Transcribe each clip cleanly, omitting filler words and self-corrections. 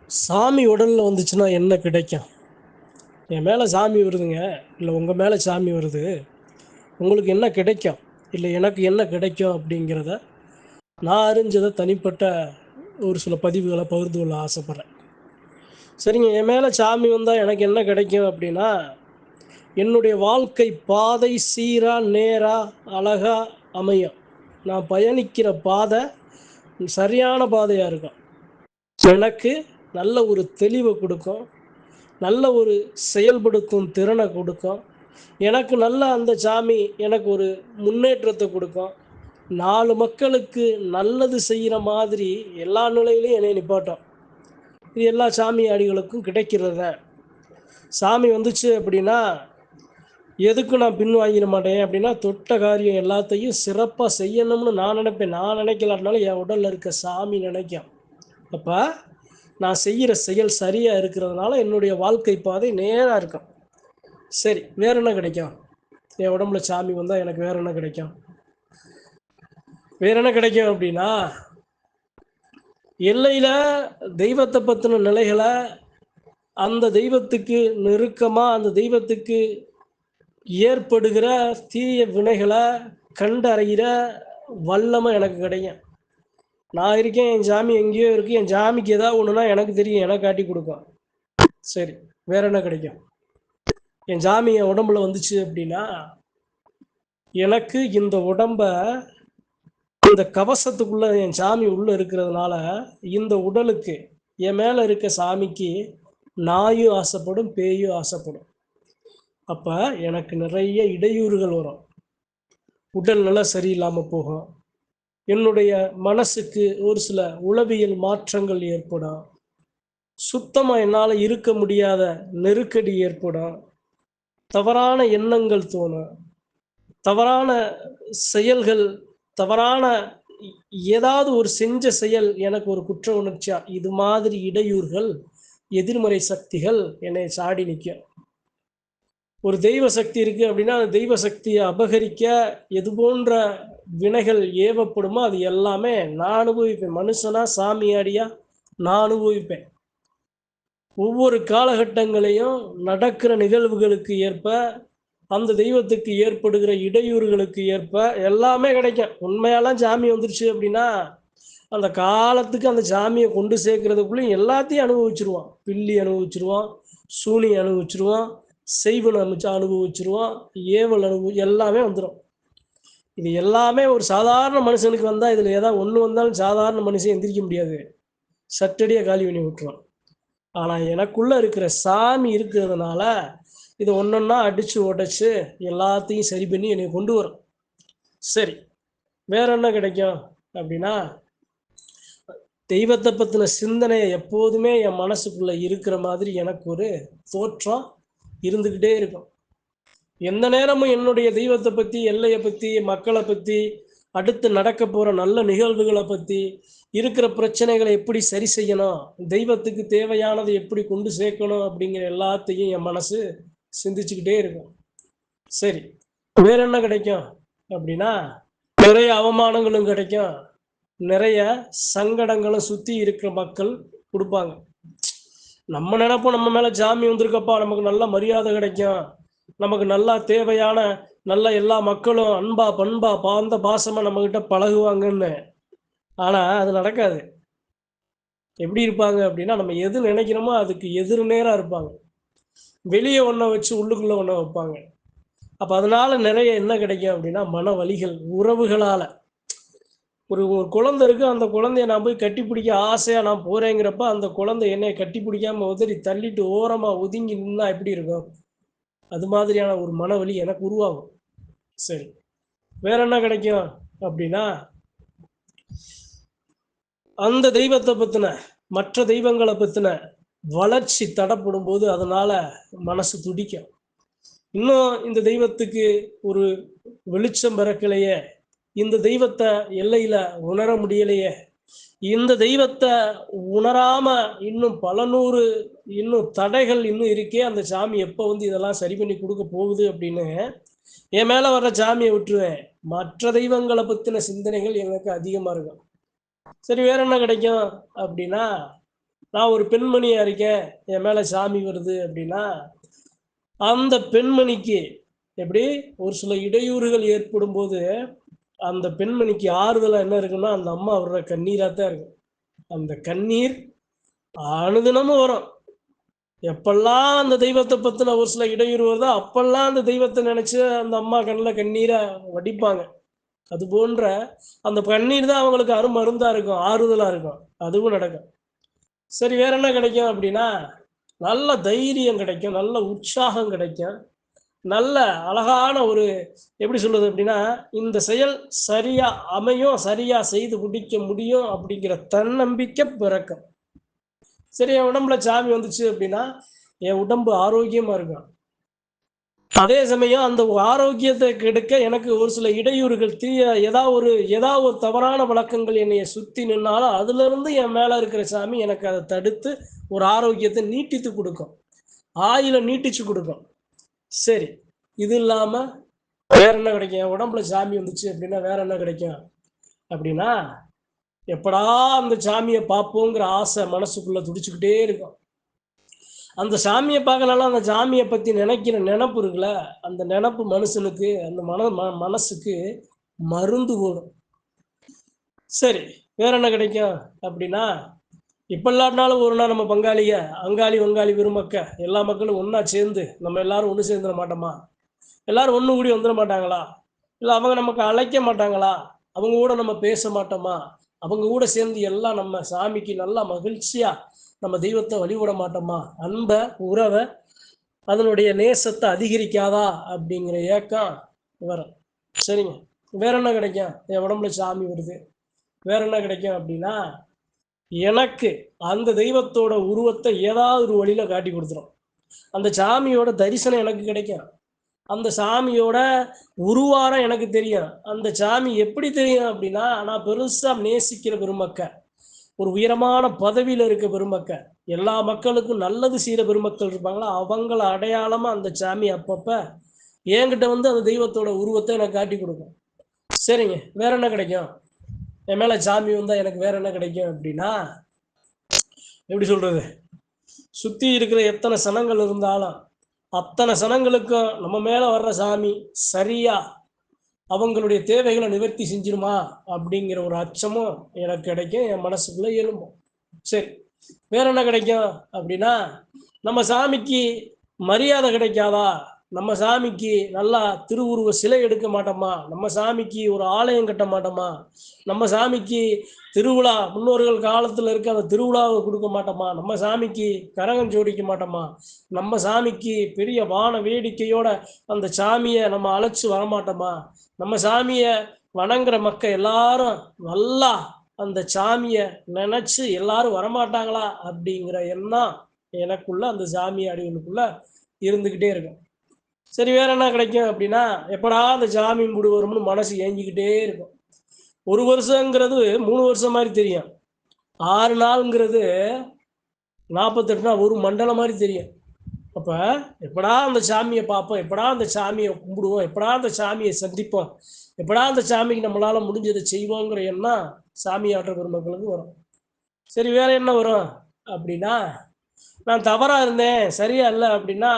சாமி உடல்ல வந்துச்சுன்னா என்ன கிடைக்கும்? என் மேல சாமி வருதுங்க. இல்ல உங்க மேல சாமி வருது. உங்களுக்கு என்ன கிடைக்கும்? இல்ல எனக்கு என்ன கிடைக்கும்? அப்படிங்கிறத நான் அறிஞ்சத தனிப்பட்ட ஒரு சில பதிவுகள பகிர்ந்து கொள்ள ஆசைப்படுறேன். சரிங்க, என் மேல சாமி வந்தா எனக்கு என்ன கிடைக்கும் அப்படின்னா, என்னுடைய வாழ்க்கை பாதை சீரா, நேரா, அழகா அமையும். நான் பயணிக்கிற பாதை சரியான பாதையா இருக்கும். எனக்கு நல்ல ஒரு தெளிவ குடுக்கும். நல்ல ஒரு செயல்படுத்தும் திறனை கொடுக்கும். எனக்கு நல்ல அந்த சாமி எனக்கு ஒரு முன்னேற்றத்தை கொடுக்கும். 4 மக்களுக்கு நல்லது செய்கிற மாதிரி எல்லா நிலையிலையும் என்னை நிப்பாட்டும். இது எல்லா சாமியாடிகளுக்கும் கிடைக்கிறது தான். சாமி வந்துச்சு அப்படின்னா, எதுக்கும் நான் பின்வாங்கிட மாட்டேன். அப்படின்னா, தொட்ட காரியம் எல்லாத்தையும் சிறப்பா செய்யணும்னு நான் நினைப்பேன். நான் நினைக்கலாட்டினாலும் என் உடல்ல இருக்க சாமி நினைக்கும். அப்ப நான் செய்கிற செயல் சரியா இருக்கிறதுனால என்னுடைய வாழ்க்கை பாதை நேரா இருக்கும். சரி, வேற என்ன கிடைக்கும்? என் உடம்புல சாமி வந்தா எனக்கு வேற என்ன கிடைக்கும்? வேற என்ன கிடைக்கும் அப்படின்னா, எல்லையில தெய்வத்தை பத்தின நிலைகளை அந்த தெய்வத்துக்கு நெருக்கமா அந்த தெய்வத்துக்கு ஏற்படுகிற தீய வினைகளை கண்டறிகிற வல்லமை எனக்கு கிடைக்கும். நான் இருக்கேன், என் சாமி எங்கேயோ இருக்கு, என் சாமிக்கு ஏதாவது ஒண்ணுன்னா எனக்கு தெரியும், எனக்கு காட்டி கொடுக்கும். சரி, வேற என்ன கிடைக்கும்? என் சாமி என் உடம்புல வந்துச்சு அப்படின்னா, எனக்கு இந்த உடம்ப இந்த கவசத்துக்குள்ள என் சாமி உள்ள இருக்கிறதுனால இந்த உடலுக்கு என் மேல இருக்க சாமிக்கு நாயும் ஆசைப்படும், பேயும் ஆசைப்படும். அப்ப எனக்கு நிறைய இடையூறுகள் வரும். உடல் நல சரியில்லாம போகும். என்னுடைய மனசுக்கு ஒரு சில உளவியல் மாற்றங்கள் ஏற்படும். சுத்தமா என்னால இருக்க முடியாத நெருக்கடி ஏற்படும். தவறான எண்ணங்கள் தோணும். தவறான செயல்கள், தவறான ஏதாவது ஒரு செஞ்ச செயல் எனக்கு ஒரு குற்ற உணர்ச்சியா, இது மாதிரி இடையூறுகள், எதிர்மறை சக்திகள் என்னை சாடி நிற்கும். ஒரு தெய்வ சக்தி இருக்கு அப்படின்னா, அந்த தெய்வ சக்தியை அபகரிக்க எது போன்ற வினைகள் ஏவப்படுமோ அது எல்லாமே நான் அனுபவிப்பேன். மனுஷனா சாமியாடியா நான் அனுபவிப்பேன். ஒவ்வொரு காலகட்டங்களையும் நடக்கிற நிகழ்வுகளுக்கு ஏற்ப அந்த தெய்வத்துக்கு ஏற்படுகிற இடையூறுகளுக்கு ஏற்ப எல்லாமே கிடைக்கும். உண்மையாலாம் சாமி வந்துருச்சு அப்படின்னா, அந்த காலத்துக்கு அந்த சாமியை கொண்டு சேர்க்கறதுக்குள்ளேயும் எல்லாத்தையும் அனுபவிச்சிருவான். பில்லி அனுபவிச்சிருவான், சூனி அனுபவிச்சிருவான், செய்வன அனுபவிச்சிருவான், ஏவல் எல்லாமே வந்துடும். இது எல்லாமே ஒரு சாதாரண மனுஷனுக்கு வந்தால் இதில் ஏதாவது ஒன்று வந்தாலும் சாதாரண மனுஷன் எந்திரிக்க முடியாது. சட்டடியாக காலி பண்ணி விட்டுருவான். ஆனால் எனக்குள்ளே இருக்கிற சாமி இருக்கிறதுனால இதை ஒன்றொன்னா அடித்து உடைச்சு எல்லாத்தையும் சரி பண்ணி என்னை கொண்டு வரும். சரி, வேற என்ன கிடைக்கும் அப்படின்னா, தெய்வத்தை பற்றின சிந்தனை எப்போதுமே என் மனசுக்குள்ளே இருக்கிற மாதிரி எனக்கு ஒரு தோற்றம் இருந்துக்கிட்டே இருக்கும். எந்த நேரமும் என்னுடைய தெய்வத்தை பற்றி, எல்லையை பற்றி, மக்களை பற்றி, அடுத்து நடக்க போகிற நல்ல நிகழ்வுகளை பற்றி, இருக்கிற பிரச்சனைகளை எப்படி சரி செய்யணும், தெய்வத்துக்கு தேவையானதை எப்படி கொண்டு சேர்க்கணும் அப்படிங்கிற எல்லாத்தையும் என் மனசு சிந்திச்சுக்கிட்டே இருக்கும். சரி, வேற என்ன கிடைக்கும் அப்படின்னா, நிறைய அவமானங்களும் கிடைக்கும், நிறைய சங்கடங்களும் சுற்றி இருக்கிற மக்கள் கொடுப்பாங்க. நம்ம நினைப்போம் நம்ம மேலே சாமி வந்திருக்கப்பா, நமக்கு நல்ல மரியாதை கிடைக்கும், நமக்கு நல்லா தேவையான நல்ல எல்லா மக்களும் அன்பா பண்பா பாந்த பாசமாக நம்மக்கிட்ட பழகுவாங்கன்னு. ஆனால் அது நடக்காது. எப்படி இருப்பாங்க அப்படின்னா, நம்ம எது நினைக்கிறோமோ அதுக்கு எதிர் நேராக இருப்பாங்க. வெளியே ஒன்றை வச்சு உள்ளுக்குள்ளே ஒன்றை வைப்பாங்க. அப்போ அதனால நிறைய என்ன கிடைக்கும் அப்படின்னா, மன வலிகள் உறவுகளால். ஒரு ஒரு குழந்தை இருக்கு, அந்த குழந்தைய நான் போய் கட்டி பிடிக்க ஆசையாக நான் போகிறேங்கிறப்ப அந்த குழந்தை என்னை கட்டி பிடிக்காமல் உதறி தள்ளிட்டு ஓரமாக ஒதுங்கி நின்னா எப்படி இருக்கும்? அது மாதிரியான ஒரு மனவலி எனக்கு உருவாகும். சரி, வேற என்ன கிடைக்கும் அப்படின்னா, அந்த தெய்வத்தை பற்றின மற்ற தெய்வங்களை பற்றின வளர்ச்சி தடப்படும் போது அதனால மனசு துடிக்கும். இன்னும் இந்த தெய்வத்துக்கு ஒரு வெளிச்சம் பிறக்கலையே, இந்த தெய்வத்தை எல்லையில உணர முடியலையே, இந்த தெய்வத்தை உணராம இன்னும் பல நூறு இன்னும் தடைகள் இன்னும் இருக்கே, அந்த சாமி எப்போ வந்து இதெல்லாம் சரி பண்ணி கொடுக்க போகுது அப்படின்னு என் மேல வர்ற சாமியை விட்டுருவேன். மற்ற தெய்வங்களை பத்தின சிந்தனைகள் எனக்கு அதிகமா இருக்கும். சரி, வேற என்ன கிடைக்கும் அப்படின்னா, நான் ஒரு பெண்மணியா இருக்கேன், என் மேல சாமி வருது அப்படின்னா, அந்த பெண்மணிக்கு எப்படி ஒரு சில இடையூறுகள் ஏற்படும்போது, அந்த பெண்மணிக்கு ஆறுதலா என்ன இருக்குன்னா, அந்த அம்மா விடுற கண்ணீரா தான் இருக்கும். அந்த கண்ணீர் அனுதினமும் வரும். எப்பல்லாம் அந்த தெய்வத்த பத்தின ஒரு சில இடையூறு வருதோ, அப்பல்லாம் அந்த தெய்வத்த நெனச்சு அந்த அம்மா கண்ல கண்ணீர வடிப்பாங்க. அது போன்ற அந்த கண்ணீர் தான் அவங்களுக்கு அருமருந்தா இருக்கும். ஆறுதலா இருக்கும். அதுவும் நடக்கும். சரி வேற என்ன கிடைக்கும் அப்படின்னா, நல்ல தைரியம் கிடைக்கும். நல்ல உற்சாகம் கிடைக்கும். நல்ல அழகான ஒரு எப்படி சொல்றது அப்படின்னா, இந்த செயல் சரியா அமையும், சரியா செய்து முடிக்க முடியும் அப்படிங்கிற தன்னம்பிக்கை பிறக்கும். சரி என் உடம்புல சாமி வந்துச்சு அப்படின்னா, என் உடம்பு ஆரோக்கியமா இருக்கும். அதே சமயம் அந்த ஆரோக்கியத்தை கெடுக்க எனக்கு ஒரு சில இடையூறுகள் ஏதாவது ஒரு தவறான வழக்கங்கள் என்னைய சுத்தி நின்னாலும், அதிலிருந்து என் மேல இருக்கிற சாமி எனக்கு அத தடுத்து ஒரு ஆரோக்கியத்தை நீட்டித்து குடுக்கும். ஆயுள நீட்டிச்சு குடுக்கும். சரி. இது இல்லாம வேற என்ன கிடைக்கும்? என் உடம்புல சாமி வந்துச்சு அப்படின்னா, வேற என்ன கிடைக்கும்? அப்படின்னா, எப்படா அந்த சாமிய பார்ப்போங்கிற ஆசை மனசுக்குள்ள துடிச்சுக்கிட்டே இருக்கும். அந்த சாமிய பார்க்கலனாலும் அந்த சாமிய பத்தி நினைக்கிற நெனப்பு இருக்குல்ல, அந்த நெனப்பு மனுஷனுக்கு அந்த மனசுக்கு மருந்து போடும். சரி, வேற என்ன கிடைக்கும்? அப்படின்னா, இப்ப இல்லாட்டினாலும் ஒரு நாள் நம்ம பங்காளிக, அங்காளி, வங்காளி, பெருமக்க எல்லா மக்களும் ஒண்ணா சேர்ந்து, நம்ம எல்லாரும் ஒண்ணு சேர்ந்துற மாட்டோமா? எல்லாரும் ஒண்ணு கூடி வந்துர மாட்டாங்களா? இல்ல அவங்க நமக்கு அழைக்க மாட்டாங்களா? அவங்க கூட நம்ம பேச மாட்டோமா? அவங்க கூட சேர்ந்து எல்லாம் நம்ம சாமிக்கு நல்லா மகிழ்ச்சியா நம்ம தெய்வத்த வழிபட மாட்டோமா? அன்ப, உறவ, அதனுடைய நேசத்த அதிகரிக்காதா? அப்படிங்கிற ஏக்கம் வரும். சரிங்க. வேற என்ன கிடைக்கும்? என் உடம்புல சாமி வருது. வேற என்ன கிடைக்கும் அப்படின்னா, எனக்கு அந்த தெய்வத்தோட உருவத்த ஏதாவது ஒரு வழியில காட்டிக் குடுத்துரும். அந்த சாமியோட தரிசனம் எனக்கு கிடைக்கும். அந்த சாமியோட உருவாரம் எனக்கு தெரியும். அந்த சாமி எப்படி தெரியும் அப்படின்னா, நான் பெருசா நேசிக்கிற பெருமக்க, ஒரு உயரமான பதவியில இருக்க பெருமக்க, எல்லா மக்களுக்கும் நல்லது செய்ற பெருமக்கள் இருப்பாங்களா, அவங்கள அடையாளமா அந்த சாமி அப்பப்ப என்கிட்ட வந்து அந்த தெய்வத்தோட உருவத்த எனக்கு காட்டிக் குடுக்கும். சரிங்க. வேற என்ன கிடைக்கும்? என் மேல சாமி வந்தா எனக்கு வேற என்ன கிடைக்கும் அப்படின்னா, எப்படி சொல்றது? சுத்தி இருக்கிற எத்தன சனங்கள் இருந்தாலும், அத்தன சனங்களுக்கும் நம்ம மேல வர்ற சாமி சரியா அவங்களுடைய தேவைகள நிவர்த்தி செஞ்சிருமா? அப்படிங்கிற ஒரு அச்சமும் எனக்கு கிடைக்கும். என் மனசுக்குள்ள எழும்பும். சரி. வேற என்ன கிடைக்கும்? அப்படின்னா, நம்ம சாமிக்கு மரியாதை கிடைக்காதா? நம்ம சாமிக்கு நல்லா திருவுருவ சிலை எடுக்க மாட்டோமா? நம்ம சாமிக்கு ஒரு ஆலயம் கட்ட மாட்டோமா? நம்ம சாமிக்கு திருவிழா முன்னோர்கள் காலத்துல இருக்க அந்த திருவிழாவ குடுக்க மாட்டோமா? நம்ம சாமிக்கு கரகம் ஜோடிக்க மாட்டோமா? நம்ம சாமிக்கு பெரிய வான வேடிக்கையோட அந்த சாமிய நம்ம அழைச்சு வரமாட்டோமா? நம்ம சாமிய வணங்குற எல்லாரும் நல்லா அந்த சாமிய நினைச்சு எல்லாரும் வரமாட்டாங்களா? அப்படிங்கிற எண்ணம் எனக்குள்ள அந்த சாமி அடிகளுக்குள்ள இருந்துகிட்டே இருக்கும். சரி வேற என்ன கிடைக்கும் அப்படின்னா, எப்படா அந்த சாமி கும்பிடு வரும்னு மனசு ஏங்கிக்கிட்டே இருக்கும். 1 வருஷங்கிறது 3 வருஷம் மாரி தெரியும். 6 நாள்ங்கிறது 48 நாள் ஒரு மண்டலம் மாரி தெரியும். அப்ப எப்படா அந்த சாமிய பார்ப்போம், எப்படா அந்த சாமிய கும்பிடுவோம், எப்படா அந்த சாமிய சந்திப்போம், எப்படா அந்த சாமிக்கு நம்மளால முடிஞ்சத செய்வோங்கிற எண்ணம் சாமி ஆடுற பெருமக்களுக்கு வரும். சரி வேற என்ன வரும் அப்படின்னா, நான் தவறா இருந்தேன், சரியா இல்ல அப்படின்னா,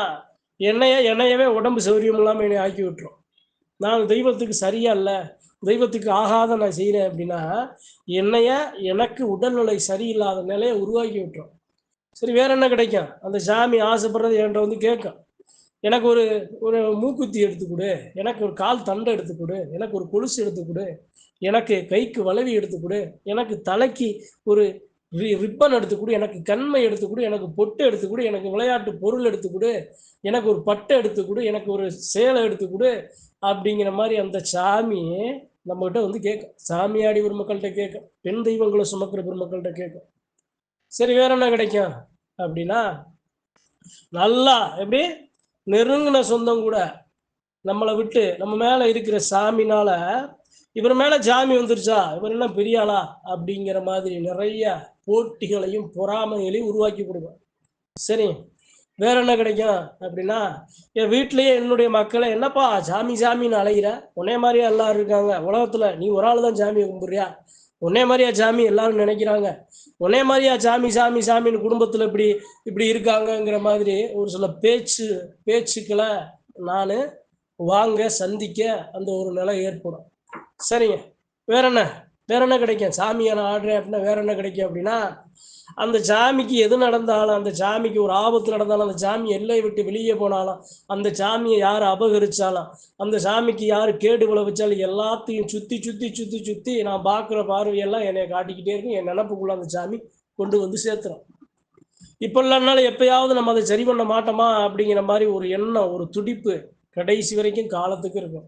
என்னையவே உடம்பு சௌரியம் இல்லாம என்னைய ஆக்கி விட்டுரும். நான் தெய்வத்துக்கு சரியா இல்ல, தெய்வத்துக்கு ஆகாத நான் செய்றேன் அப்படின்னா, என்னைய எனக்கு உடல்நிலை சரியில்லாத நிலைய உருவாக்கி விட்டுரும். சரி வேற என்ன கிடைக்கும்? அந்த சாமி ஆசைப்படுறது என்ட்ட வந்து கேட்கும். எனக்கு ஒரு ஒரு மூக்குத்தி எடுத்து குடு, எனக்கு ஒரு கால் தண்ட எடுத்து குடு, எனக்கு ஒரு கொலுசு எடுத்து குடு, எனக்கு கைக்கு வளவி எடுத்து குடு, எனக்கு தலைக்கு ஒரு ரிப்பன் எடுத்து குடு, எனக்கு கண்மை எடுத்து குடு, எனக்கு பொட்டு எடுத்து குடு, எனக்கு விளையாட்டு பொருள் எடுத்து குடு, எனக்கு ஒரு பட்டு எடுத்து குடு, எனக்கு ஒரு சேலை எடுத்து குடு, அப்படிங்கிற மாரி அந்த சாமி நம்மகிட்ட வந்து கேட்கும். சாமியாடி பெருமக்கள்ட்ட கேட்கும். பெண் தெய்வங்கள சுமக்கிற பெருமக்கள்ட்ட கேட்கும். சரி வேற என்ன கிடைக்கும்? அப்படின்னா, நல்லா எப்படி நெருங்குன சொந்தம் கூட நம்மள விட்டு நம்ம மேல இருக்கிற சாமினால, இவர் மேல சாமி வந்துருச்சா? இவர் என்ன பெரிய ஆளா? அப்படிங்கிற மாதிரி நிறைய போட்டிகளையும், பொறாமைகளையும் உருவாக்கி குடுக்கும். சரி, வேற என்ன கிடைக்கும்? அப்படின்னா, என் வீட்லயே என்னுடைய மக்கள "என்னப்பா சாமி சாமின்னு அலையிற? உன்னைய மாரியா எல்லாரும் இருக்காங்க? உலகத்துல நீ ஒரு ஆள் தான் சாமிய கும்பிடுறியா?" உன்னே மாதிரியா சாமி எல்லாரும் நினைக்கிறாங்க. உன்னே மாதிரியா சாமி சாமி சாமின்னு குடும்பத்தில் இப்படி இப்படி இருக்காங்கங்கிற மாதிரி ஒரு சில பேச்சுக்களை நான் வாங்க சந்திக்க அந்த ஒரு நிலை ஏற்படும். சரிங்க. வேற என்ன வேற என்ன கிடைக்கும்? சாமியை நான் ஆடுறேன் அப்படின்னா வேற என்ன கிடைக்கும் அப்படின்னா, அந்த சாமிக்கு எது நடந்தாலும், அந்த சாமிக்கு ஒரு ஆபத்து நடந்தாலும், அந்த சாமி எல்லையை விட்டு வெளியே போனாலும், அந்த சாமியை யார் அபகரிச்சாலும், அந்த சாமிக்கு யார் கேடு விளைவிச்சாலும், எல்லாத்தையும் சுற்றி சுற்றி சுற்றி சுற்றி நான் பார்க்குற பார்வையெல்லாம் என்னை காட்டிக்கிட்டே இருக்கும். என் நினப்புக்குள்ள அந்த சாமி கொண்டு வந்து சேர்த்துரும். இப்போ இல்லைனாலும் எப்பயாவது நம்ம அதை சரி பண்ண மாட்டோமா அப்படிங்கிற மாதிரி ஒரு எண்ணம், ஒரு துடிப்பு கடைசி வரைக்கும் காலத்துக்கு இருக்கும்.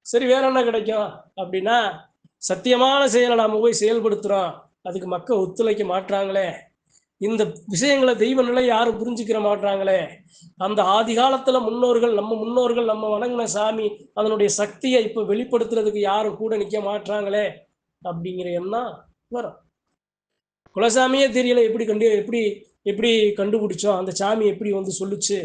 சரி, வேற என்ன கிடைக்கும் அப்படின்னா, சத்தியமான செயலை நாம போய் செயல்படுத்துறோம், அதுக்கு மக்கள் ஒத்துழைக்க மாட்டாங்களே, இந்த விஷயங்களை தெய்வ நிலை யாரும் புரிஞ்சுக்கிற மாட்டாங்களே, அந்த ஆதி காலத்துல நம்ம முன்னோர்கள் நம்ம வணங்கின சாமி அதனுடைய சக்தியை இப்ப வெளிப்படுத்துறதுக்கு யாரும் கூட நிக்க மாட்டாங்களே அப்படிங்கிற எண்ணம் வரும். குலசாமியே தெரியல, எப்படி எப்படி கண்டுபிடிச்சோம், அந்த சாமி எப்படி வந்து சொல்லுச்சு,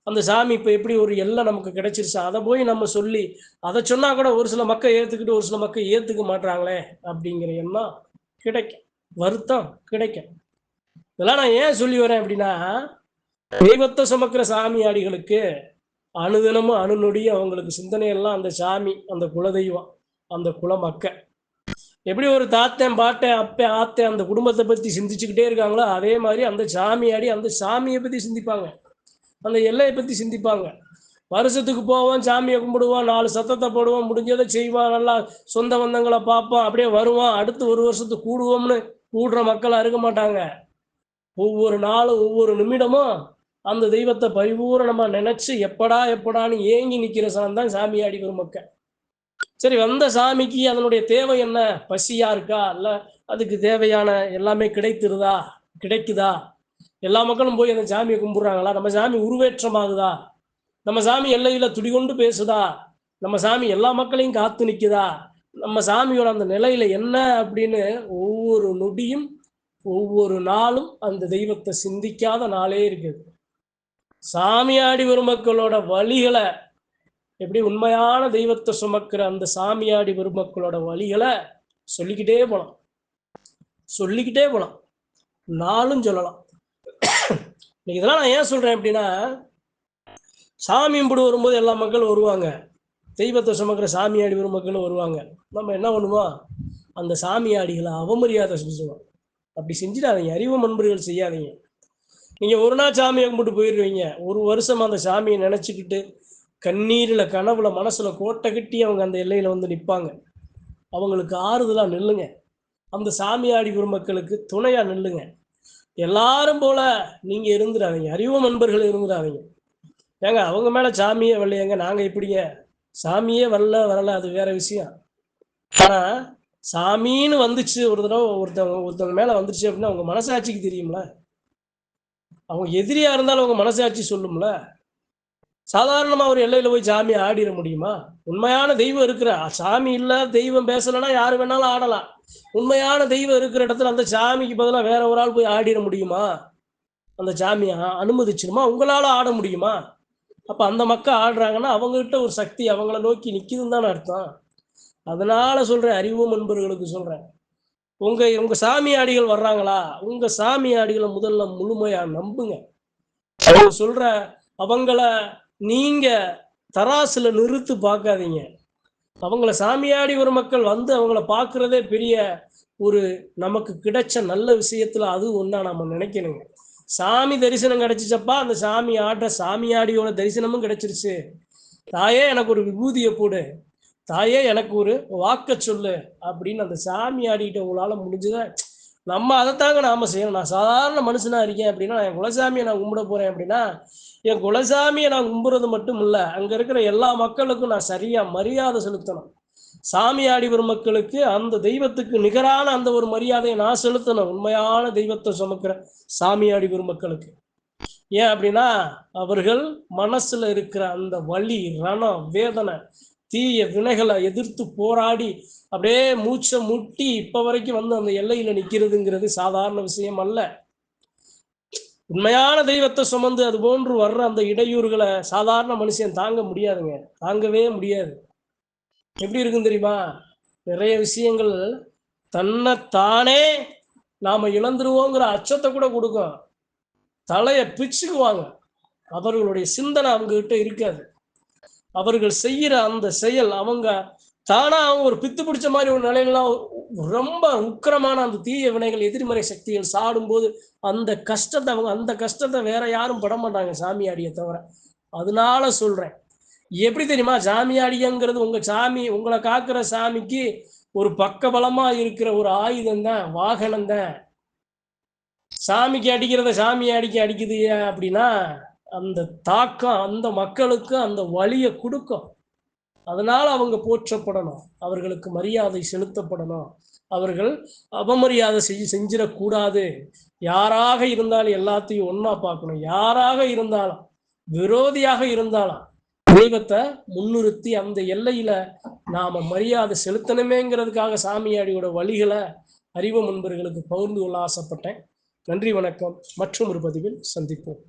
அந்த சாமி இப்போ எப்படி ஒரு எல்லாம் நமக்கு கிடைச்சிருச்சு, அதை போய் நம்ம சொல்லி அதை சொன்னா கூட ஒரு சில மக்கள் ஏற்றுக்கிட்டு ஒரு சில மக்கள் ஏற்றுக்க மாட்டாங்களே அப்படிங்கிற எண்ணம் கிடைக்கும், வருத்தம் கிடைக்கும். இதெல்லாம் நான் ஏன் சொல்லி வரேன் அப்படின்னா, தெய்வத்தை சுமக்கிற சாமியாடிகளுக்கு அணுதினமும் அணுநொடியும் அவங்களுக்கு சிந்தனையெல்லாம் அந்த சாமி, அந்த குலதெய்வம், அந்த குல மக்கள் எப்படி ஒரு தாத்தன் பாட்டன் அப்பன் ஆத்தன் அந்த குடும்பத்தை பற்றி சிந்திச்சுக்கிட்டே இருக்காங்களோ, அதே மாதிரி அந்த சாமியாடி அந்த சாமியை பற்றி சிந்திப்பாங்க, அந்த எல்லையை பற்றி சிந்திப்பாங்க. வருஷத்துக்கு போவோம், சாமியை கும்பிடுவோம், 4 சத்தத்தை போடுவோம், முடிஞ்சதை செய்வான், நல்லா சொந்த பந்தங்களை பார்ப்போம், அப்படியே வருவான், அடுத்து ஒரு வருஷத்துக்கு கூடுவோம்னு கூடுற மக்களாக இருக்க மாட்டாங்க. ஒவ்வொரு நாளும் ஒவ்வொரு நிமிடமும் அந்த தெய்வத்தை பரிபூரணமாக நினைச்சு எப்படான்னு ஏங்கி நிற்கிற தான் சாமியாடி வரும் மக்கள். சரி, வந்த சாமிக்கு அதனுடைய தேவை என்ன? பசியா இருக்கா, இல்லை அதுக்கு தேவையான எல்லாமே கிடைக்குதா? எல்லா மக்களும் போய் அந்த சாமியை கும்பிடுறாங்களா? நம்ம சாமி உருவேற்றமாகுதா? நம்ம சாமி எல்லையில துடிகொண்டு பேசுதா? நம்ம சாமி எல்லா மக்களையும் காத்து நிற்குதா? நம்ம சாமியோட அந்த நிலையில என்ன அப்படின்னு ஒவ்வொரு நொடியும் ஒவ்வொரு நாளும் அந்த தெய்வத்தை சிந்திக்காத நாளே இருக்குது. சாமியாடி வரும் மக்களோட வழிகளை, எப்படி உண்மையான தெய்வத்தை சுமக்கிற அந்த சாமியாடி வரும் மக்களோட வழிகளை சொல்லிக்கிட்டே போலாம், நாளும் சொல்லலாம். இதெல்லாம் நான் ஏன் சொல்றேன் அப்படின்னா, சாமி கும்பிடு வரும்போது எல்லா மக்களும் வருவாங்க, தெய்வத்தை சுமக்கிற சாமியாடி வரும் மக்களும் வருவாங்க. நம்ம என்ன பண்ணுவோம், அந்த சாமியாடிகளை அவமரியாதை செஞ்சுவோம். அப்படி செஞ்சிடாதீங்க, அறிவு நண்பர்கள் செய்யாதீங்க. நீங்க ஒரு நாள் சாமியை கும்பிட்டு போயிடுவீங்க, ஒரு வருஷம் அந்த சாமியை நினைச்சுக்கிட்டு கண்ணீரில் கனவுல மனசுல கோட்டை கட்டி அவங்க அந்த எல்லையில வந்து நிற்பாங்க. அவங்களுக்கு ஆறுதலா நில்லுங்க, அந்த சாமியாடி மக்களுக்கு துணையா நில்லுங்க. எல்லாரும் போல நீங்க இருந்துடாதீங்க, அறிவு நண்பர்கள் இருந்துடாதீங்க. ஏங்க அவங்க மேல சாமியே வரலையேங்க, நாங்க இப்படிங்க, சாமியே வரல அது வேற விஷயம். ஆனா சாமின்னு வந்துச்சு ஒரு தடவை ஒருத்தவங்க மேல வந்துருச்சு அப்படின்னா அவங்க மனசாட்சிக்கு தெரியும்ல, அவங்க எதிரியா இருந்தாலும் அவங்க மனசாட்சி சொல்லும்ல. சாதாரணமா ஒரு எல்லையில போய் சாமி ஆடிட முடியுமா? உண்மையான தெய்வம் இருக்கிற சாமி இல்ல, தெய்வம் பேசலைன்னா யாரு வேணாலும் ஆடலாம். உண்மையான தெய்வம் இருக்கிற இடத்துல அந்த சாமிக்கு பதிலாக வேற ஒரு ஆள் போய் ஆடிட முடியுமா? அந்த சாமி அனுமதிச்சிருமா? உங்களால ஆட முடியுமா? அப்ப அந்த மக்கள் ஆடுறாங்கன்னா அவங்ககிட்ட ஒரு சக்தி அவங்கள நோக்கி நிக்குதுன்னு தானே அர்த்தம். அதனால சொல்றேன், அறிவு நண்பர்களுக்கு சொல்றேன், உங்க சாமியாடிகள் வர்றாங்களா, உங்க சாமியாடிகளை முதல்ல முழுமையா நம்புங்க. அவங்க சொல்ற அவங்கள நீங்க தராசுல நிறுத்து பார்க்காதீங்க. அவங்கள சாமியாடி ஒரு மக்கள் வந்து அவங்கள பார்க்கறதே பெரிய ஒரு நமக்கு கிடைச்ச நல்ல விஷயத்துல அது ஒன்றா நம்ம நினைக்கணுங்க. சாமி தரிசனம் கிடைச்சிச்சப்பா, அந்த சாமி ஆடுற சாமியாடியோட தரிசனமும் கிடைச்சிருச்சு. தாயே எனக்கு ஒரு விபூதியை போடு, தாயே எனக்கு ஒரு வாக்க சொல்லு அப்படின்னு அந்த சாமி ஆடிக்கிட்ட உங்களால முடிஞ்சத நம்ம அதைத்தாங்க நாம செய்யணும். நான் சாதாரண மனுஷனா இருக்கேன் அப்படின்னா, என் குலசாமியை நான் கும்பிட போறேன் அப்படின்னா, என் குலசாமியை நான் கும்புறது மட்டும் இல்லை, அங்க இருக்கிற எல்லா மக்களுக்கும் நான் சரியா மரியாதை செலுத்தணும். சாமியாடி வரும் மக்களுக்கு அந்த தெய்வத்துக்கு நிகரான அந்த ஒரு மரியாதையை நான் செலுத்தணும், உண்மையான தெய்வத்தை சுமக்கிற சாமியாடி வரும் மக்களுக்கு. ஏன் அப்படின்னா, அவர்கள் மனசுல இருக்கிற அந்த வலி, ரணம், வேதனை, தீய வினைகளை எதிர்த்து போராடி அப்படியே மூச்சை முட்டி இப்ப வரைக்கும் வந்து அந்த எல்லையில நிக்கிறதுங்கிறது சாதாரண விஷயம் அல்ல. உண்மையான தெய்வத்தை சுமந்து அது போன்று வர்ற அந்த இடையூறுகளை சாதாரண மனுஷன் தாங்க முடியாதுங்க, தாங்கவே முடியாது. எப்படி இருக்குன்னு தெரியுமா? நிறைய விஷயங்கள் தன்னைத்தானே நாம இழந்துருவோங்கிற அச்சத்தை கூட கொடுக்கும். தலையை பிச்சுக்குவாங்க. அவர்களுடைய சிந்தனை அவங்க கிட்ட இருக்காது. அவர்கள் செய்யற அந்த செயல் அவங்க தானா அவங்க ஒரு பித்து பிடிச்ச மாதிரி ஒரு நிலையிலாம் ரொம்ப உக்கிரமான அந்த தீய வினைகள் எதிர்மறை சக்திகள் சாடும்போது அந்த கஷ்டத்தை வேற யாரும் பட மாட்டாங்க சாமியாடியை தவிர. அதனால சொல்றேன், எப்படி தெரியுமா, சாமியாடிங்கிறது உங்க சாமி, உங்களை காக்கிற சாமிக்கு ஒரு பக்கபலமா இருக்கிற ஒரு ஆயுதம் தான், வாகனம் தான். சாமிக்கு அடிக்கிறத சாமி அடிக்குது அப்படின்னா அந்த தாக்கம் அந்த மக்களுக்கு அந்த வலியை கொடுக்கும். அதனால அவங்க போற்றப்படணும், அவர்களுக்கு மரியாதை செலுத்தப்படணும். அவர்கள் அவமரியாதை செஞ்சிடக்கூடாது. யாராக இருந்தாலும் எல்லாத்தையும் ஒன்னா பார்க்கணும். யாராக இருந்தாலும், விரோதியாக இருந்தாலும் தெய்வத்தை முன்னிறுத்தி அந்த எல்லையில நாம மரியாதை செலுத்தணுமேங்கிறதுக்காக சாமியாடியோட வழிகளை அறிவு முன்பர்களுக்கு பகிர்ந்து கொள்ள ஆசைப்பட்டேன். நன்றி, வணக்கம். மற்றும் ஒரு பதிவில் சந்திப்போம்.